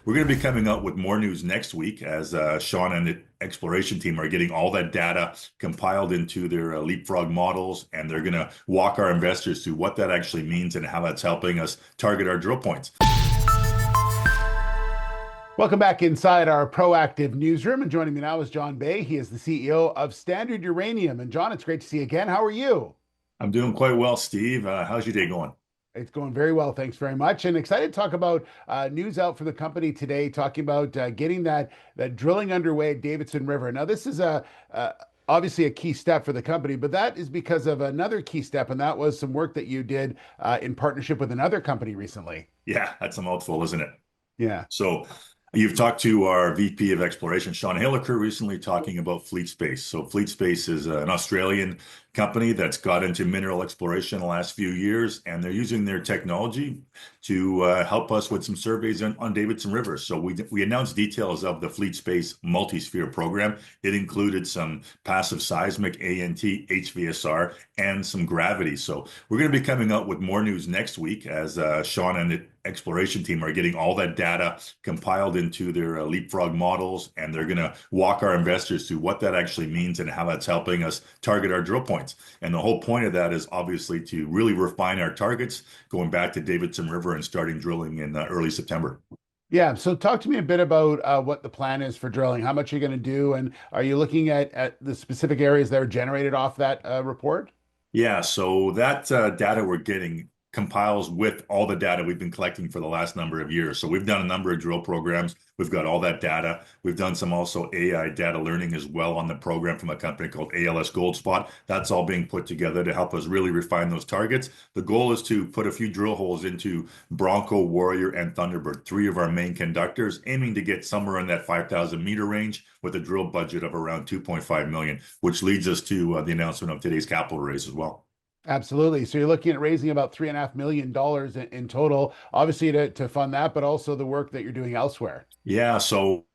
we're going to be coming out with more news next week as Sean and the exploration team are getting all that data compiled into their Leapfrog models, and they're going to walk our investors through what that actually means and how that's helping us target our drill points. Welcome back inside our proactive newsroom. And joining me now is John Bay. He is the CEO of Standard Uranium. And John, it's great to see you again. How are you? I'm doing quite well, Steve. How's your day going? It's going very well. Thanks very much. And excited to talk about news out for the company today, talking about getting that drilling underway at Davidson River. Now, this is obviously a key step for the company, but that is because of another key step, and that was some work that you did in partnership with another company recently. Yeah, that's a mouthful, isn't it? Yeah. So you've talked to our VP of Exploration, Sean Hilliker, recently talking about Fleet Space. So Fleet Space is an Australian company that's got into mineral exploration the last few years, and they're using their technology to help us with some surveys on Davidson River. So we announced details of the Fleet Space multi-sphere program. It included some passive seismic, ANT, HVSR, and some gravity. So we're going to be coming out with more news next week as Sean and the exploration team are getting all that data compiled into their Leapfrog models, and they're going to walk our investors through what that actually means and how that's helping us target our drill points. And the whole point of that is obviously to really refine our targets, going back to Davidson River and starting drilling in early September. Yeah. So talk to me a bit about what the plan is for drilling. How much are you going to do? And are you looking at the specific areas that are generated off that report? Yeah, so that data we're getting compiles with all the data we've been collecting for the last number of years. So we've done a number of drill programs. We've got all that data. We've done some also AI data learning as well on the program from a company called ALS Goldspot. That's all being put together to help us really refine those targets. The goal is to put a few drill holes into Bronco, Warrior, and Thunderbird, three of our main conductors, aiming to get somewhere in that 5,000 meter range with a drill budget of around 2.5 million, which leads us to the announcement of today's capital raise as well. Absolutely. So you're looking at raising about $3.5 million in total, obviously to fund that, but also the work that you're doing elsewhere. Yeah, so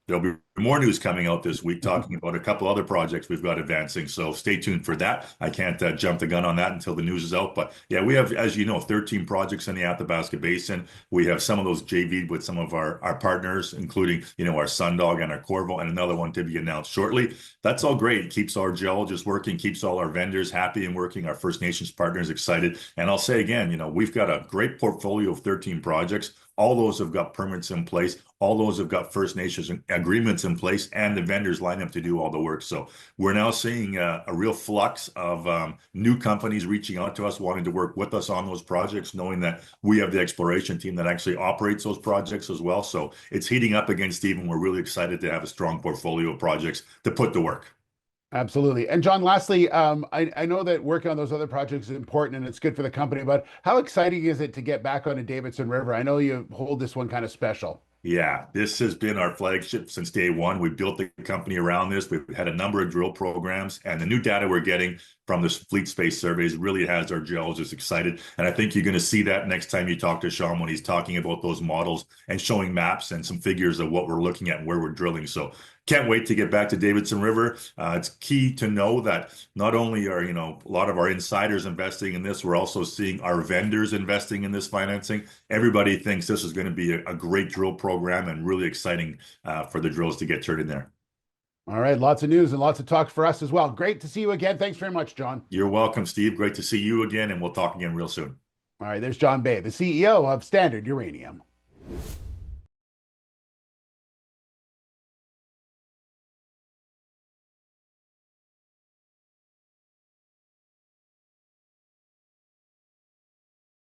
there'll be more news coming out this week talking about a couple other projects we've got advancing. So stay tuned for that. I can't jump the gun on that until the news is out. But yeah, we have, as you know, 13 projects in the Athabasca Basin. We have some of those JV'd with some of our partners, including, our Sundog and our Corvo, and another one to be announced shortly. That's all great. Keeps our geologists working, keeps all our vendors happy and working, our First Nations partners excited. And I'll say again, we've got a great portfolio of 13 projects. All those have got permits in place. All those have got First Nations agreements in place, and the vendors line up to do all the work. So we're now seeing a real flux of new companies reaching out to us, wanting to work with us on those projects, knowing that we have the exploration team that actually operates those projects as well. So it's heating up again, Steve, and we're really excited to have a strong portfolio of projects to put to work. Absolutely. And John, lastly, I know that working on those other projects is important and it's good for the company, but how exciting is it to get back on a Davidson River? I know you hold this one kind of special. Yeah, this has been our flagship since day one. We built the company around this. We've had a number of drill programs, and the new data we're getting from this Fleet Space surveys really has our geologists excited. And I think you're going to see that next time you talk to Sean when he's talking about those models and showing maps and some figures of what we're looking at and where we're drilling. So can't wait to get back to Davidson River. It's key to know that not only are, a lot of our insiders investing in this, we're also seeing our vendors investing in this financing. Everybody thinks this is going to be a great drill program and really exciting for the drills to get turned in there. All right. Lots of news and lots of talk for us as well. Great to see you again. Thanks very much, John. You're welcome, Steve. Great to see you again, and we'll talk again real soon. All right. There's John Bay, the CEO of Standard Uranium.